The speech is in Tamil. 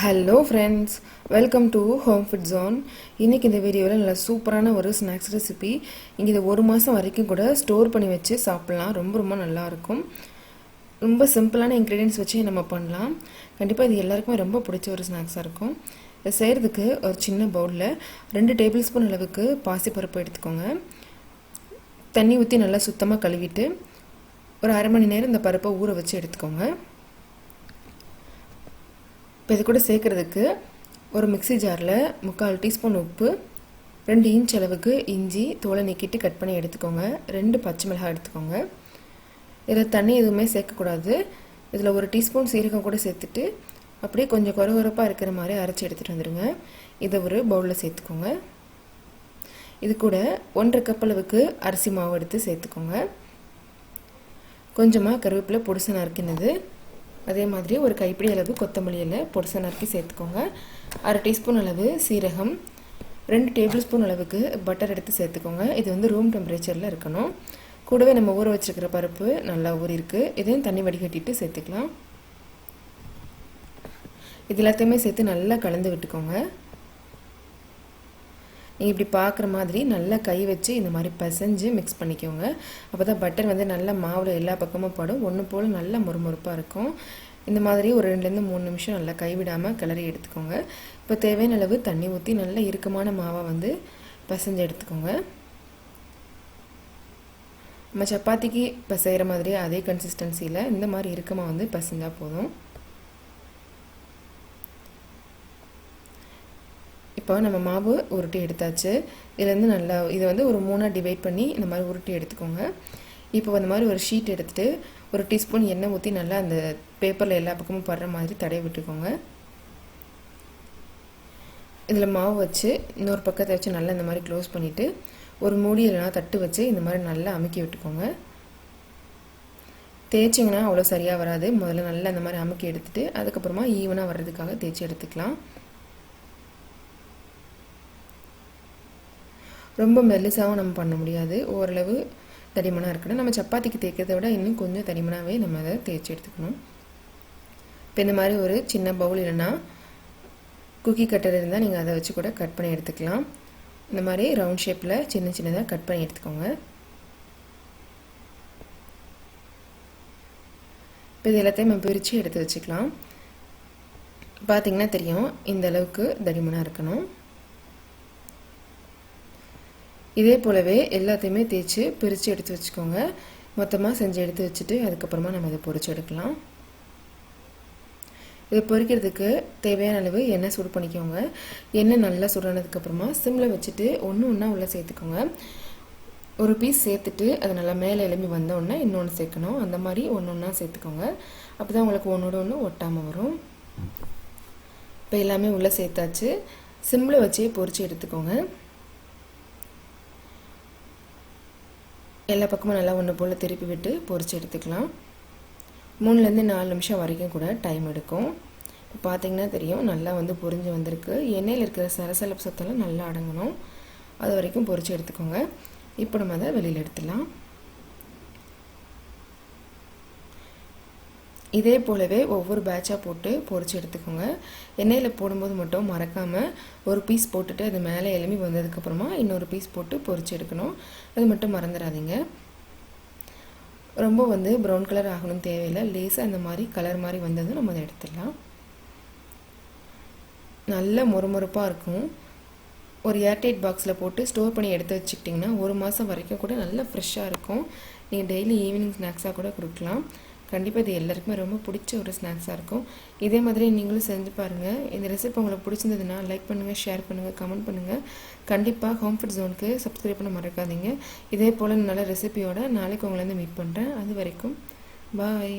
Hello friends, welcome to home food zone. இன்றைக்கி இந்த வீடியோவில் நல்ல சூப்பரான ஒரு ஸ்நாக்ஸ் ரெசிபி. இங்கே இது 1 மாதம் வரைக்கும் கூட ஸ்டோர் பண்ணி வச்சு சாப்பிட்லாம். ரொம்ப நல்லாயிருக்கும். ரொம்ப சிம்பிளான இன்க்ரீடியன்ஸ் வச்சு நம்ம பண்ணலாம். கண்டிப்பாக இது எல்லாருக்குமே ரொம்ப பிடிச்ச ஒரு ஸ்நாக்ஸாக இருக்கும். இதை செய்கிறதுக்கு ஒரு சின்ன பவுலில் 2 டேபிள் ஸ்பூன் அளவுக்கு பாசிப்பருப்பு எடுத்துக்கோங்க. தண்ணி ஊற்றி நல்லா சுத்தமாக கழுவிட்டு ஒரு அரை மணி நேரம் இந்த பருப்பை ஊற வச்சு எடுத்துக்கோங்க. இப்போ இது கூட சேர்க்குறதுக்கு ஒரு மிக்சி ஜாரில் 3/4 டீஸ்பூன் உப்பு, 2 இன்ச் அளவுக்கு இஞ்சி தோலை நீக்கிட்டு கட் பண்ணி எடுத்துக்கோங்க. 2 பச்சை மிளகாய் எடுத்துக்கோங்க. இதில் தண்ணி எதுவுமே சேர்க்கக்கூடாது. இதில் 1 டீஸ்பூன் சீரகம் கூட சேர்த்துட்டு அப்படியே கொஞ்சம் கொரகொரப்பாக இருக்கிற மாதிரி அரைச்சி எடுத்துகிட்டு வந்துடுங்க. இதை ஒரு பவுலில் சேர்த்துக்கோங்க. இது கூட 1/2 கப் அளவுக்கு அரிசி மாவு எடுத்து சேர்த்துக்கோங்க. கொஞ்சமாக கருவேப்பிலை பொடிசை நறுக்கினது, அதே மாதிரி ஒரு கைப்பிடி அளவு கொத்தமல்லி இலை பொடிசை நறுக்கி சேர்த்துக்கோங்க. 1/2 டீஸ்பூன் அளவு சீரகம், 2 டேபிள் ஸ்பூன் அளவுக்கு பட்டர் எடுத்து சேர்த்துக்கோங்க. இது ரூம் டெம்பரேச்சரில் இருக்கணும். கூடவே நம்ம ஊற வச்சுருக்கிற பருப்பு நல்லா ஊறிருக்கு. இதையும் தண்ணி வடிகட்டிட்டு சேர்த்துக்கலாம். இது எல்லாத்தையுமே சேர்த்து நல்லா கலந்து விட்டுக்கோங்க. நீங்கள் இப்படி பார்க்குற மாதிரி நல்லா கை வச்சு இந்த மாதிரி பிசைஞ்சு மிக்ஸ் பண்ணிக்கோங்க. அப்போ தான் பட்டர் நல்லா மாவில் எல்லா பக்கமும் படும். ஒன்று போல் நல்லா மொறுமொறுப்பாக இருக்கும். இந்த மாதிரி ஒரு 2லேருந்து 3 நிமிஷம் நல்லா கைவிடாமல் கிளறி எடுத்துக்கோங்க. இப்போ தேவையான அளவு தண்ணி ஊற்றி நல்லா இறுக்கமான மாவை பிசைஞ்சு எடுத்துக்கோங்க. நம்ம சப்பாத்திக்கு பிசைகிற மாதிரி அதே கன்சிஸ்டன்சியில் இந்த மாதிரி இறுக்கமாக பிசைஞ்சால் போதும். இப்போ நம்ம மாவு உருட்டி எடுத்தாச்சு. இதுலேருந்து நல்லா இதை ஒரு 3ஆக டிவைட் பண்ணி இந்த மாதிரி உருட்டி எடுத்துக்கோங்க. இப்போ அந்த மாதிரி ஒரு ஷீட் எடுத்துகிட்டு 1 டீஸ்பூன் எண்ணெய் ஊற்றி நல்லா அந்த பேப்பரில் எல்லா பக்கமும் படுற மாதிரி தடவி விட்டுக்கோங்க. இதில் மாவு வச்சு இன்னொரு பக்கத்தை வச்சு நல்லா இந்த மாதிரி க்ளோஸ் பண்ணிவிட்டு ஒரு மூடி இல்லைனா தட்டு வச்சு இந்த மாதிரி நல்லா அமுக்கி விட்டுக்கோங்க. தேய்ச்சிங்கன்னா அவ்வளோ சரியாக வராது. முதல்ல நல்லா இந்த மாதிரி அமுக்கி எடுத்துகிட்டு அதுக்கப்புறமா ஈவனாக வர்றதுக்காக தேய்ச்சி எடுத்துக்கலாம். ரொம்ப மெல்லிசாகவும் நம்ம பண்ண முடியாது. ஓரளவு தடிமனாக இருக்கணும். நம்ம சப்பாத்திக்கு தேய்க்கிறத விட இன்னும் கொஞ்சம் தடிமனாகவே நம்ம அதை தேய்ச்சி எடுத்துக்கணும். இப்போ இந்த மாதிரி ஒரு சின்ன பவுல் இல்லைன்னா குக்கி கட்டர் இருந்தால் நீங்கள் அதை வச்சு கூட கட் பண்ணி எடுத்துக்கலாம். இந்த மாதிரி ரவுண்ட் ஷேப்பில் சின்னதாக கட் பண்ணி எடுத்துக்கோங்க. இப்போ இது எல்லாத்தையும் நம்ம பிரித்து எடுத்து வச்சுக்கலாம். பார்த்திங்கன்னா தெரியும், இந்த அளவுக்கு தடிமனாக இருக்கணும். இதே போலவே எல்லாத்தையுமே தேய்ச்சி பிரித்து எடுத்து வச்சுக்கோங்க. மொத்தமாக செஞ்சு எடுத்து வச்சுட்டு அதுக்கப்புறமா நம்ம இதை பொரிச்சு எடுக்கலாம். இதை பொரிக்கிறதுக்கு தேவையான அளவு எண்ணெய் சூடு பண்ணிக்கோங்க. எண்ணெய் நல்லா சுடானதுக்கப்புறமா சிம்மில் வச்சுட்டு ஒன்றா உள்ளே சேர்த்துக்கோங்க. ஒரு பீஸ் சேர்த்துட்டு அது நல்லா மேலே எழும்பி வந்தோடனே இன்னொன்று சேர்க்கணும். அந்த மாதிரி ஒன்றா சேர்த்துக்கோங்க. அப்போ தான் உங்களுக்கு ஒன்றோட ஒன்று ஒட்டாமல் வரும். இப்போ எல்லாமே உள்ளே சேர்த்தாச்சு. சிம்மில் வச்சே பொரிச்சு எடுத்துக்கோங்க. எல்லா பக்கமும் நல்லா ஒன்று போல் திருப்பி விட்டு பொரிச்சு எடுத்துக்கலாம். 3லேருந்து 4 நிமிஷம் வரைக்கும் கூட டைம் எடுக்கும். இப்போ பார்த்திங்கன்னா தெரியும், நல்லா பொரிஞ்சு வந்திருக்கு. எண்ணெயில் இருக்கிற சலசலப்பு சத்தெல்லாம் நல்லா அடங்கணும். அது வரைக்கும் பொரிச்சு எடுத்துக்கோங்க. இப்போ நம்ம அதை வெளியில் எடுத்துடலாம். இதே போலவே ஒவ்வொரு பேட்சாக போட்டு பொரிச்சு எடுத்துக்கோங்க. எண்ணெயில் போடும்போது மட்டும் மறக்காமல் ஒரு பீஸ் போட்டுட்டு அது மேலே எழும்பி வந்ததுக்கப்புறமா இன்னொரு பீஸ் போட்டு பொரிச்சு எடுக்கணும். அது மட்டும் மறந்துடாதீங்க. ரொம்ப ப்ரௌன் கலர் ஆகணும்னு தேவையில்லை. லேசாக அந்த மாதிரி கலர் மாதிரி வந்ததும் நம்ம அதை எடுத்துடலாம். நல்ல மொறுமொறுப்பாக இருக்கும். ஒரு ஏர்டைட் பாக்ஸில் போட்டு ஸ்டோர் பண்ணி எடுத்து வச்சுக்கிட்டிங்கன்னா 1 மாதம் வரைக்கும் கூட நல்லா ஃப்ரெஷ்ஷாக இருக்கும். நீங்கள் டெய்லி ஈவினிங் ஸ்நாக்ஸாக கூட கொடுக்கலாம். கண்டிப்பாக இது எல்லாருக்குமே ரொம்ப பிடிச்ச ஒரு ஸ்நாக்ஸாக இருக்கும். இதே மாதிரி நீங்களும் செஞ்சு பாருங்கள். இந்த ரெசிபி உங்களுக்கு பிடிச்சிருந்ததுன்னா லைக் பண்ணுங்கள், ஷேர் பண்ணுங்கள், கமெண்ட் பண்ணுங்கள். கண்டிப்பாக ஹோம் ஃபுட் ஜோனுக்கு சப்ஸ்கிரைப் பண்ண மறக்காதீங்க. இதே போல் நல்ல ரெசிபியோட நாளைக்கு உங்களை மீட் பண்ணுறேன். அது வரைக்கும் பாய்.